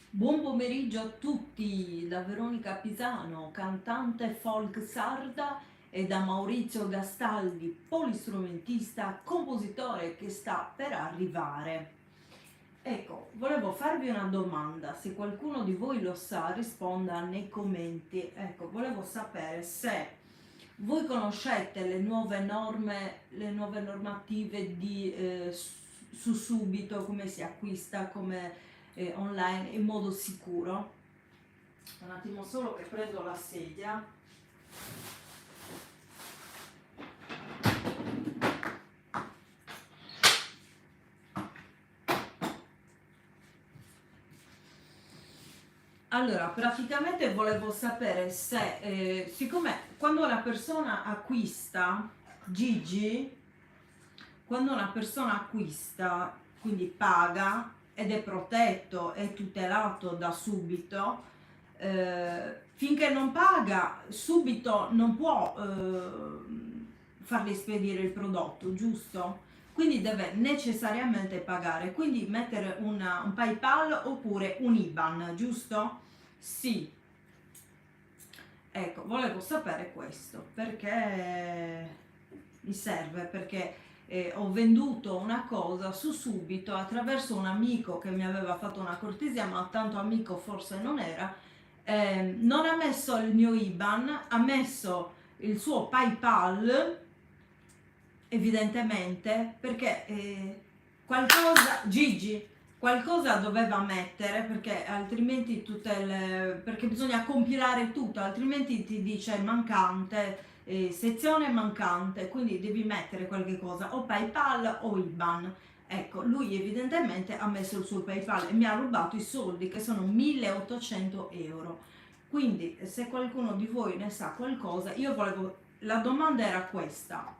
Buon pomeriggio a tutti da Veronica Pisano, cantante folk sarda, e da Maurizio Gastaldi, polistrumentista, compositore che sta per arrivare. Ecco, volevo farvi una domanda, se qualcuno di voi lo sa risponda nei commenti. Ecco, volevo sapere se voi conoscete le nuove norme, le nuove normative su Subito, come si acquista, come online in modo sicuro. Un attimo solo che prendo la sedia. Allora, praticamente volevo sapere se, siccome quando la persona acquista, Gigi, quando una persona acquista, quindi paga ed è protetto, è tutelato da Subito, finché non paga, Subito non può fargli spedire il prodotto, giusto? Quindi deve necessariamente pagare, quindi mettere un PayPal oppure un IBAN, giusto? Sì. Ecco, volevo sapere questo perché mi serve, perché ho venduto una cosa su Subito attraverso un amico che mi aveva fatto una cortesia, ma tanto amico forse non era. Non ha messo il mio IBAN, ha messo il suo PayPal, evidentemente, perché qualcosa, Gigi, qualcosa doveva mettere, perché altrimenti perché bisogna compilare tutto, altrimenti ti dice mancante, sezione mancante, quindi devi mettere qualche cosa, o PayPal o IBAN. Ecco, lui evidentemente ha messo il suo PayPal e mi ha rubato i soldi, che sono 1800 euro. Quindi se qualcuno di voi ne sa qualcosa, la domanda era questa: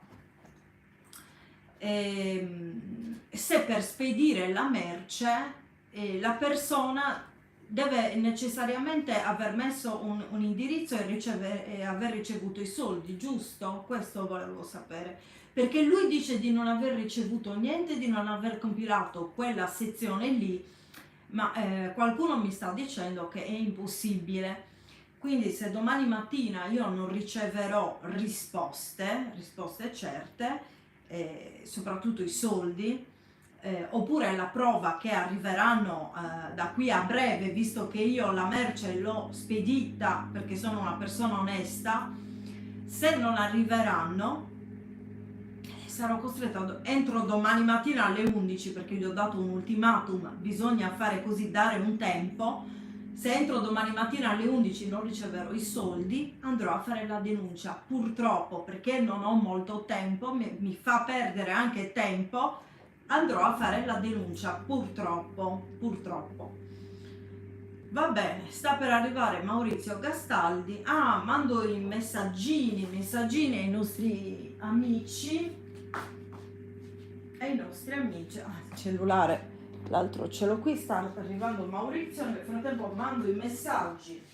se per spedire la merce la persona deve necessariamente aver messo un indirizzo e aver ricevuto i soldi, giusto? Questo volevo sapere, perché lui dice di non aver ricevuto niente, di non aver compilato quella sezione lì, ma qualcuno mi sta dicendo che è impossibile. Quindi se domani mattina io non riceverò risposte certe, soprattutto i soldi, oppure la prova che arriveranno da qui a breve, visto che io la merce l'ho spedita perché sono una persona onesta, se non arriveranno sarò costretta entro domani mattina alle 11, perché gli ho dato un ultimatum, bisogna fare così, dare un tempo. Se entro domani mattina alle 11 non riceverò i soldi, andrò a fare la denuncia, purtroppo, perché non ho molto tempo, mi fa perdere anche tempo, andrò a fare la denuncia, purtroppo. Va bene, sta per arrivare Maurizio Gastaldi. Ah, mando i messaggini ai nostri amici. Il cellulare, l'altro ce l'ho qui, sta arrivando Maurizio, nel frattempo mando i messaggi.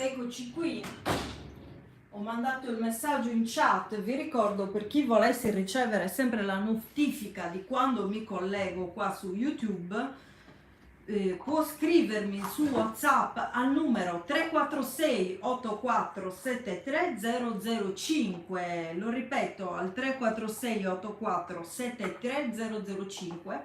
Eccoci qui, ho mandato il messaggio in chat. Vi ricordo, per chi volesse ricevere sempre la notifica di quando mi collego qua su YouTube, può scrivermi su WhatsApp al numero 346 8473 005, lo ripeto, al 346 8473 005,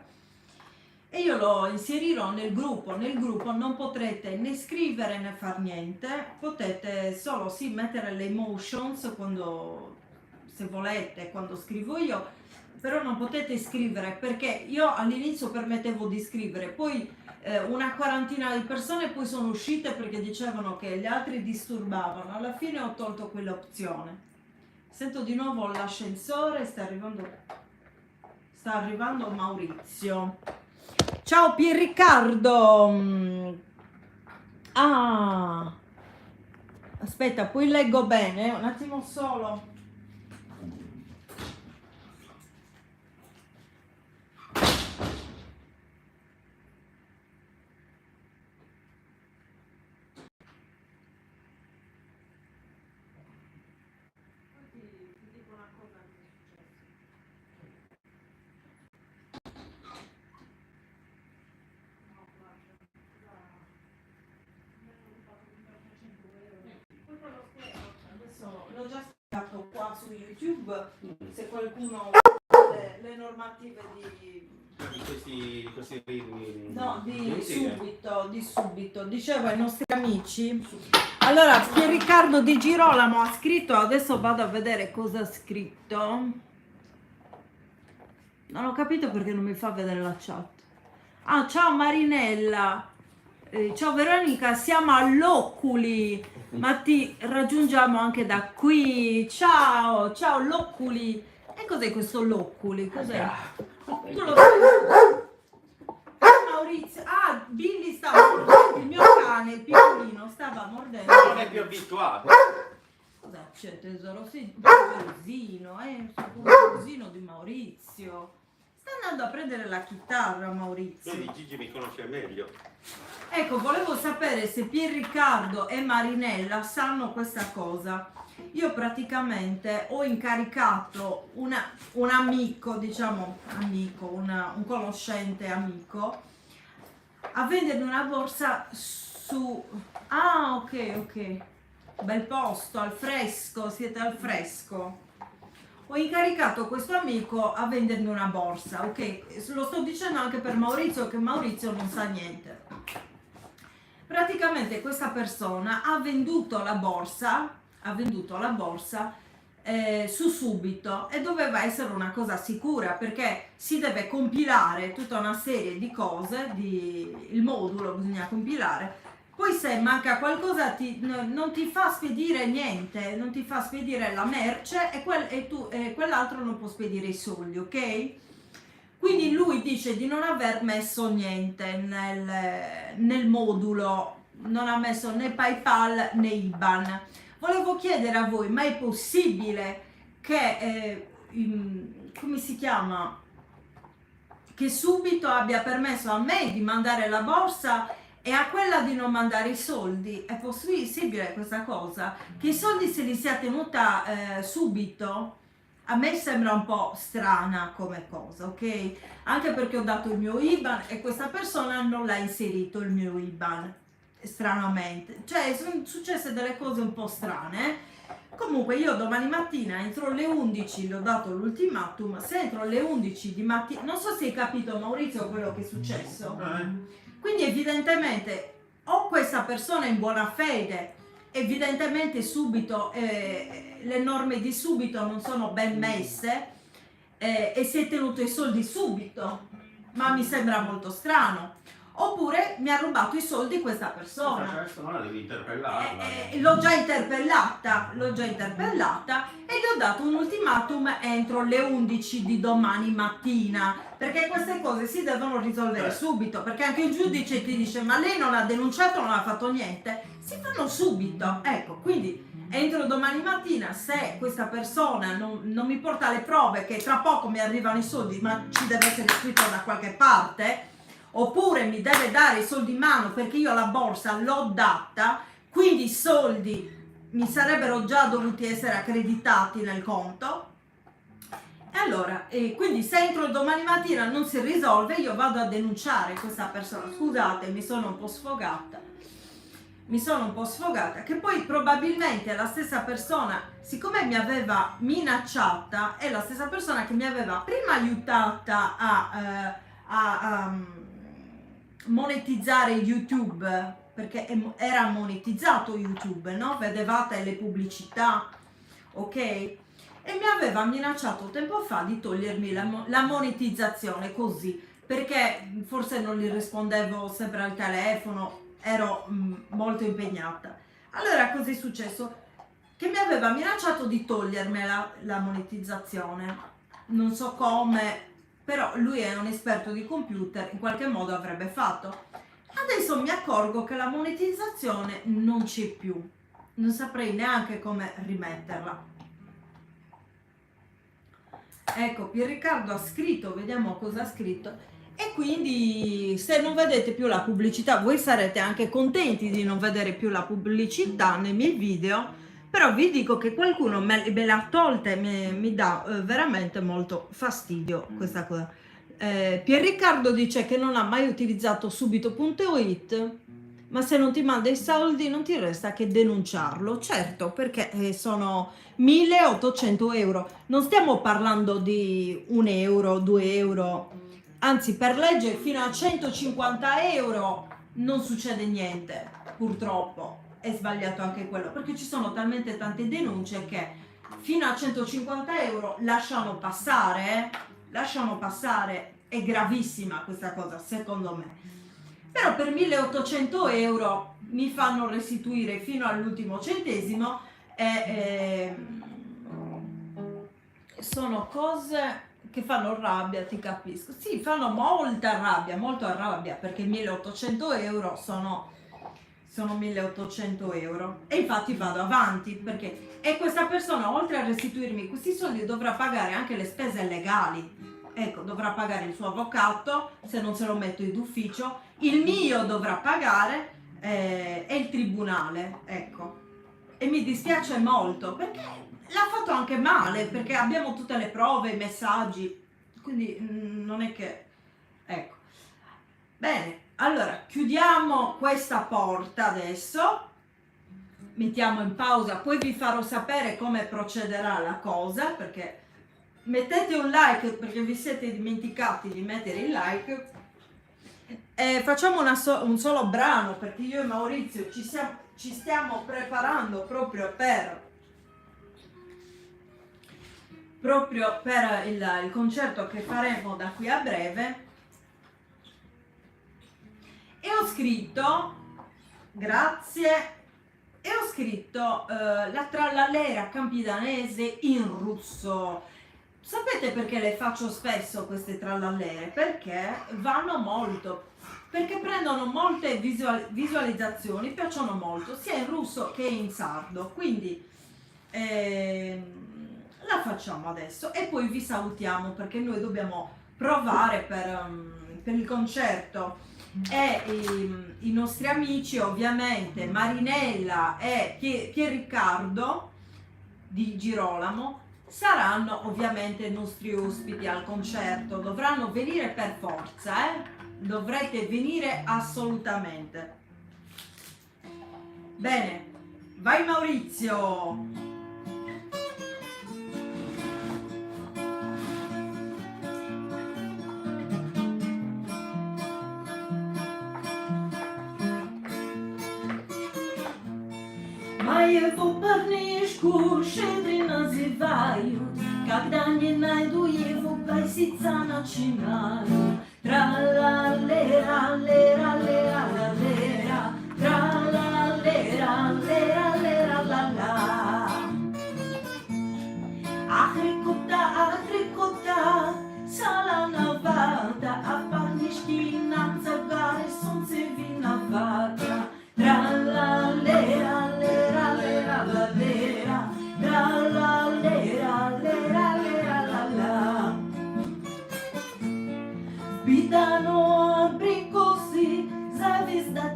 e io lo inserirò nel gruppo. Nel gruppo non potrete né scrivere né far niente, potete solo sì mettere le emotions quando, se volete, quando scrivo io, però non potete scrivere, perché io all'inizio permettevo di scrivere, poi una quarantina di persone poi sono uscite perché dicevano che gli altri disturbavano. Alla fine ho tolto quell'opzione. Sento di nuovo l'ascensore, sta arrivando Maurizio. Ciao Pierriccardo. Ah, aspetta, poi leggo bene, un attimo solo. L'ho già spiegato qua su YouTube, se qualcuno le normative di questi no, di subito, dicevo ai nostri amici. Allora, Pierriccardo Di Girolamo ha scritto, adesso vado a vedere cosa ha scritto. Non ho capito perché non mi fa vedere la chat. Ah, ciao Marinella. Ciao Veronica, siamo all'Oculi, ma ti raggiungiamo anche da qui. Ciao, ciao Loculi. E cos'è questo Loculi? Cos'è? Tu lo sai? Maurizio, Billy stava mordendo, il mio cane piccolino stava mordendo. Non è più abituato. Cosa c'è tesoro? Sì, un gelosino, un gelosino di Maurizio. Sta andando a prendere la chitarra Maurizio. Vedi, Gigi mi conosce meglio. Ecco, volevo sapere se Pierriccardo e Marinella sanno questa cosa. Io praticamente ho incaricato un amico, diciamo amico, un conoscente amico, a vendermi una borsa su... Ah, ok. Bel posto, al fresco, siete al fresco. Ho incaricato questo amico a vendermi una borsa, ok? Lo sto dicendo anche per Maurizio, che Maurizio non sa niente. Praticamente questa persona ha venduto la borsa su Subito, e doveva essere una cosa sicura, perché si deve compilare tutta una serie di cose, il modulo bisogna compilare, poi se manca qualcosa non ti fa spedire niente, non ti fa spedire la merce, e quell'altro non può spedire i soldi, ok? Quindi lui dice di non aver messo niente nel modulo, non ha messo né PayPal né IBAN. Volevo chiedere a voi, ma è possibile che, come si chiama, che Subito abbia permesso a me di mandare la borsa e a quella di non mandare i soldi? È possibile questa cosa? Che i soldi se li sia tenuta Subito? A me sembra un po' strana come cosa, ok? Anche perché ho dato il mio IBAN e questa persona non l'ha inserito il mio IBAN, stranamente. Cioè, sono successe delle cose un po' strane. Comunque io domani mattina entro le 11 le ho dato l'ultimatum, se entro le 11 di mattina... Non so se hai capito Maurizio quello che è successo. Quindi evidentemente o questa persona è in buona fede, evidentemente Subito... le norme di Subito non sono ben messe, e si è tenuto i soldi subito, ma mi sembra molto strano. Oppure mi ha rubato i soldi questa persona. Questo non la devi interpellarla. L'ho già interpellata e gli ho dato un ultimatum entro le 11 di domani mattina, perché queste cose si devono risolvere subito, perché anche il giudice ti dice ma lei non ha denunciato, non ha fatto niente, si fanno subito. Ecco, quindi entro domani mattina, se questa persona non mi porta le prove che tra poco mi arrivano i soldi, ma ci deve essere scritto da qualche parte, oppure mi deve dare i soldi in mano perché io la borsa l'ho data, quindi i soldi mi sarebbero già dovuti essere accreditati nel conto, E allora, quindi se entro domani mattina non si risolve, io vado a denunciare questa persona. Scusate, mi sono un po' sfogata. Che poi probabilmente la stessa persona, siccome mi aveva minacciata, è la stessa persona che mi aveva prima aiutata a monetizzare YouTube, perché era monetizzato YouTube, no? Vedevate le pubblicità, ok? E mi aveva minacciato tempo fa di togliermi la monetizzazione, così, perché forse non gli rispondevo sempre al telefono, ero molto impegnata. Allora cosa è successo? Che mi aveva minacciato di togliermi la monetizzazione, non so come, però lui è un esperto di computer, in qualche modo avrebbe fatto. Adesso mi accorgo che la monetizzazione non c'è più, non saprei neanche come rimetterla. Ecco, Pier Riccardo ha scritto, vediamo cosa ha scritto. E quindi se non vedete più la pubblicità, voi sarete anche contenti di non vedere più la pubblicità nei miei video, però vi dico che qualcuno me l'ha tolta e mi dà veramente molto fastidio questa cosa. Pier Riccardo dice che non ha mai utilizzato subito.it, ma se non ti manda i soldi non ti resta che denunciarlo. Certo, perché sono 1800 euro. Non stiamo parlando di 1 euro, 2 euro, anzi per legge fino a 150 euro non succede niente, purtroppo. È sbagliato anche quello, perché ci sono talmente tante denunce che fino a 150 euro lasciano passare, è gravissima questa cosa secondo me. Però per 1800 euro mi fanno restituire fino all'ultimo centesimo e sono cose che fanno rabbia, ti capisco. Sì, fanno molta rabbia, perché 1800 euro sono 1800 euro. E infatti vado avanti, perché questa persona, oltre a restituirmi questi soldi, dovrà pagare anche le spese legali. Ecco, dovrà pagare il suo avvocato se non se lo metto in ufficio, il mio dovrà pagare e il tribunale, ecco. E mi dispiace molto, perché l'ha fatto anche male, perché abbiamo tutte le prove, i messaggi, quindi non è che... ecco. Bene, allora chiudiamo questa porta adesso, mettiamo in pausa, poi vi farò sapere come procederà la cosa, perché mettete un like, perché vi siete dimenticati di mettere il like. Facciamo un solo brano, perché io e Maurizio ci stiamo preparando proprio per il concerto che faremo da qui a breve. E ho scritto, grazie, la trallallera campidanese in russo. Sapete perché le faccio spesso queste trallallere? Perché vanno molto, perché prendono molte visualizzazioni, piacciono molto, sia in russo che in sardo, quindi la facciamo adesso e poi vi salutiamo, perché noi dobbiamo provare per il concerto, e i nostri amici ovviamente, Marinella e Pier Riccardo di Girolamo, saranno ovviamente i nostri ospiti al concerto, dovranno venire per forza, dovrete venire assolutamente. Bene, vai Maurizio! Его парнишку щедрый называют, когда не найду его, проситься начинаю. Тра-ла-лера, лера, лера, ла, лера, тра-ла-лера, лера, лера, ла-ла. Ahricota, sala navata, a parnișchi n-am țăgare, sunt se vinovata. Tra-la-lera, lera, lera, la, lera, tra-la-lera, lera, lera, la, la. Pitano abricosi, zavis da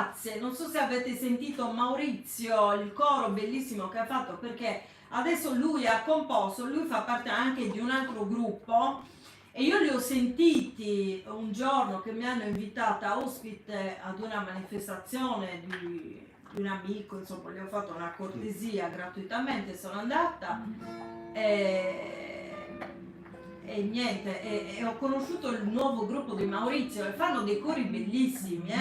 grazie, non so se avete sentito Maurizio, il coro bellissimo che ha fatto, perché adesso lui ha composto, lui fa parte anche di un altro gruppo e io li ho sentiti un giorno che mi hanno invitata ospite ad una manifestazione di un amico, insomma gli ho fatto una cortesia gratuitamente, sono andata e niente, e ho conosciuto il nuovo gruppo di Maurizio e fanno dei cori bellissimi,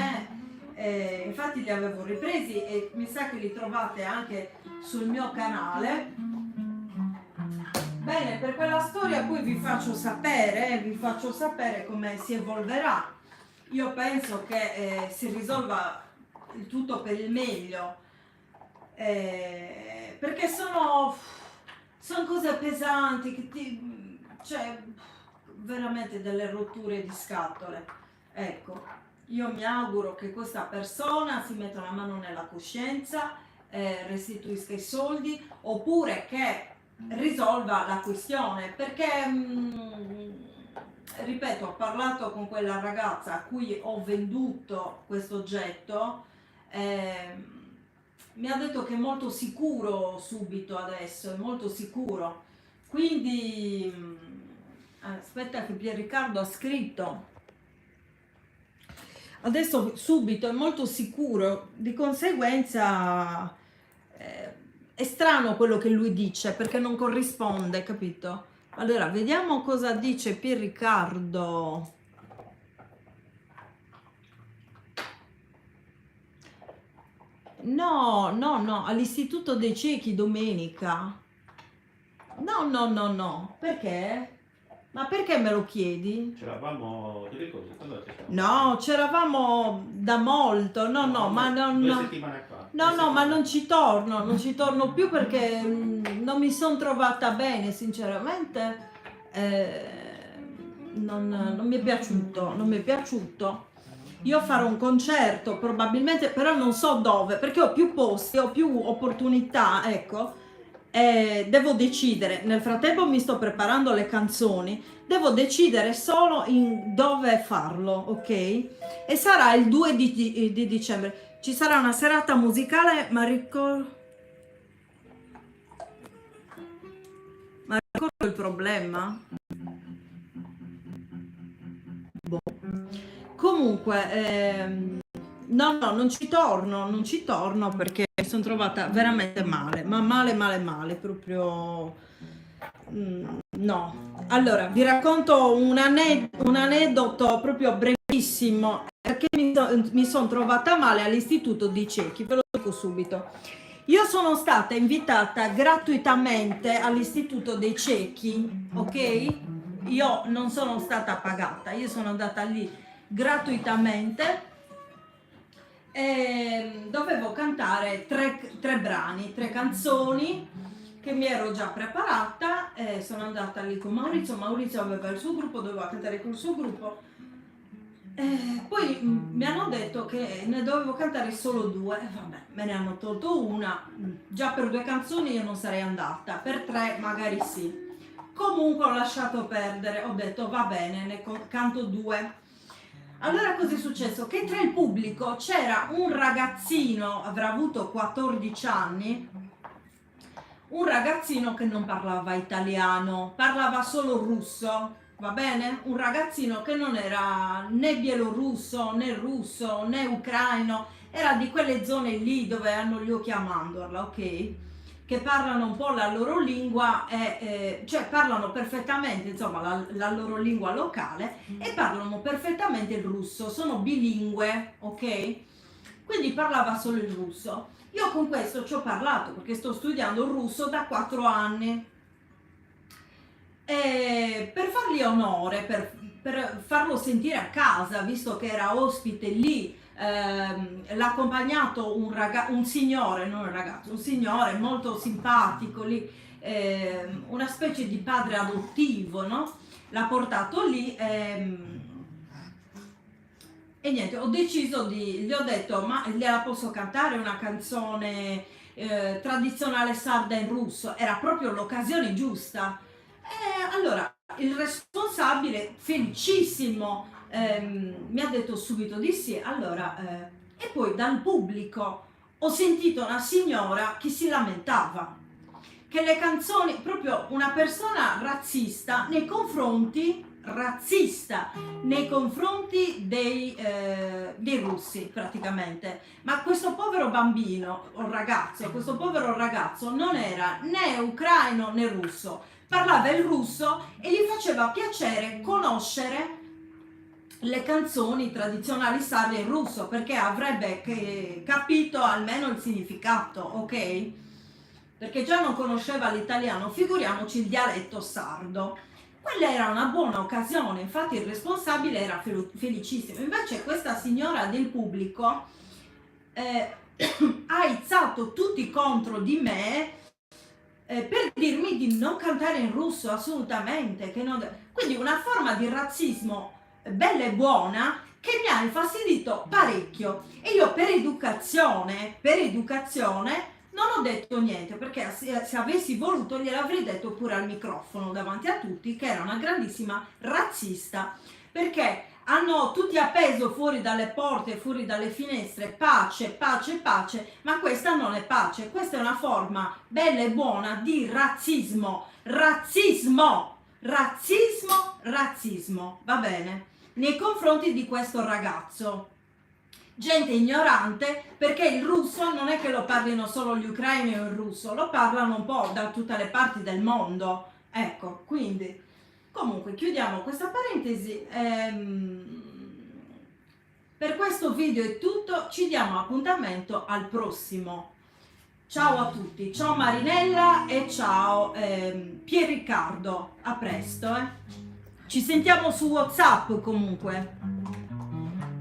infatti li avevo ripresi e mi sa che li trovate anche sul mio canale. Bene, per quella storia poi vi faccio sapere come si evolverà. Io penso che si risolva il tutto per il meglio, perché sono cose pesanti che cioè veramente delle rotture di scatole. Ecco, io mi auguro che questa persona si metta la mano nella coscienza, restituisca i soldi, oppure che risolva la questione, perché ripeto, ho parlato con quella ragazza a cui ho venduto questo oggetto, mi ha detto che è molto sicuro subito adesso, è molto sicuro, quindi aspetta che Pier Riccardo ha scritto adesso subito, è molto sicuro, di conseguenza è strano quello che lui dice perché non corrisponde, capito? Allora, vediamo cosa dice Pier Riccardo. No, all'Istituto dei Ciechi domenica. No, perché? Ma perché me lo chiedi? C'eravamo, ti ricordi? Quando c'eravamo? No, c'eravamo da molto, ma non... 2 settimane fa. No, ma non ci torno più perché non mi sono trovata bene, sinceramente. Non mi è piaciuto. Io farò un concerto probabilmente, però non so dove, perché ho più posti, ho più opportunità, ecco. Devo decidere. Nel frattempo mi sto preparando le canzoni. Devo decidere solo in dove farlo, ok? E sarà il 2 di dicembre. Ci sarà una serata musicale, ma ricordo il problema. Boh. Comunque, no, non ci torno perché mi sono trovata veramente male, ma male, proprio no. Allora, vi racconto un aneddoto proprio brevissimo, perché mi sono trovata male all'Istituto dei Ciechi, ve lo dico subito. Io sono stata invitata gratuitamente all'Istituto dei Ciechi, ok? Io non sono stata pagata, io sono andata lì gratuitamente e dovevo cantare tre brani, 3 canzoni che mi ero già preparata. Sono andata lì con Maurizio aveva il suo gruppo, doveva cantare col suo gruppo. Poi mi hanno detto che ne dovevo cantare solo 2, vabbè, me ne hanno tolto una, già per 2 canzoni io non sarei andata, per 3 magari sì. Comunque ho lasciato perdere, ho detto va bene, ne canto 2. Allora cosa è successo? Che tra il pubblico c'era un ragazzino, avrà avuto 14 anni, un ragazzino che non parlava italiano, parlava solo russo. Va bene? Un ragazzino che non era né bielorusso, né russo, né ucraino, era di quelle zone lì dove hanno gli occhi a mandorla, ok? Che parlano un po' la loro lingua, cioè parlano perfettamente, insomma, la loro lingua locale e parlano perfettamente il russo, sono bilingue, ok? Quindi parlava solo il russo. Io con questo ci ho parlato perché sto studiando il russo da 4 anni. E per fargli onore, per farlo sentire a casa, visto che era ospite lì, l'ha accompagnato un signore, non un ragazzo, un signore molto simpatico lì, una specie di padre adottivo, no? L'ha portato lì e niente, gli ho detto, ma gliela posso cantare una canzone tradizionale sarda in russo? Era proprio l'occasione giusta. Allora il responsabile, felicissimo, mi ha detto subito di sì. Allora E poi dal pubblico ho sentito una signora che si lamentava che le canzoni, proprio una persona razzista nei confronti dei russi praticamente. Ma questo povero bambino o ragazzo, questo povero ragazzo non era né ucraino né russo, parlava il russo e gli faceva piacere conoscere le canzoni tradizionali sarde in russo, perché avrebbe capito almeno il significato, ok? Perché già non conosceva l'italiano, figuriamoci il dialetto sardo. Quella era una buona occasione, infatti il responsabile era felicissimo. Invece questa signora del pubblico ha izzato tutti contro di me per dirmi di non cantare in russo assolutamente. Quindi una forma di razzismo bella e buona che mi ha infastidito parecchio. E io per educazione non ho detto niente, perché se avessi voluto gliel'avrei detto pure al microfono davanti a tutti che era una grandissima razzista, perché hanno tutti appeso fuori dalle porte, fuori dalle finestre, pace, pace, pace, ma questa non è pace, questa è una forma bella e buona di razzismo, va bene, nei confronti di questo ragazzo. Gente ignorante, perché il russo non è che lo parlino solo gli ucraini o il russo, lo parlano un po' da tutte le parti del mondo. Ecco, quindi, comunque, chiudiamo questa parentesi. Per questo video è tutto, ci diamo appuntamento al prossimo. Ciao a tutti, ciao Marinella e ciao Pier Riccardo, a presto. Ci sentiamo su WhatsApp comunque.